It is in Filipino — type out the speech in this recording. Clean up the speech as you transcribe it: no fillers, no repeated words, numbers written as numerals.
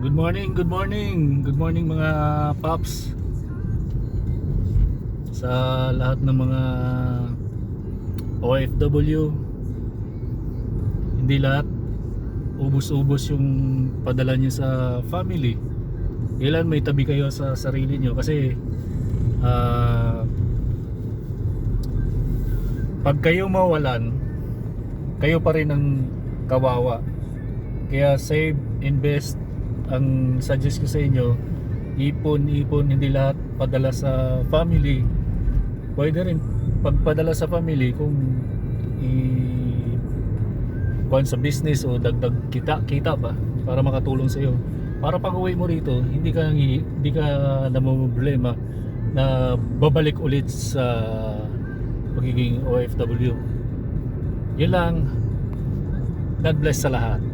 Good morning, good morning. Good morning mga paps. Sa lahat ng mga OFW, hindi lahat ubos-ubos yung padala nyo sa family. Ilan may tabi kayo sa sarili nyo kasi ah, pag kayo mawalan, kayo pa rin ang kawawa. Kaya save, invest. Ang suggest ko sa inyo, ipon, hindi lahat padala sa family. Pwede rin pagpadala sa family kung kuhan sa business o dagdag kita ba para makatulong sa iyo. Para pag uwi mo rito, hindi ka namumroblema na babalik ulit sa pagiging OFW. Yun lang. God bless sa lahat.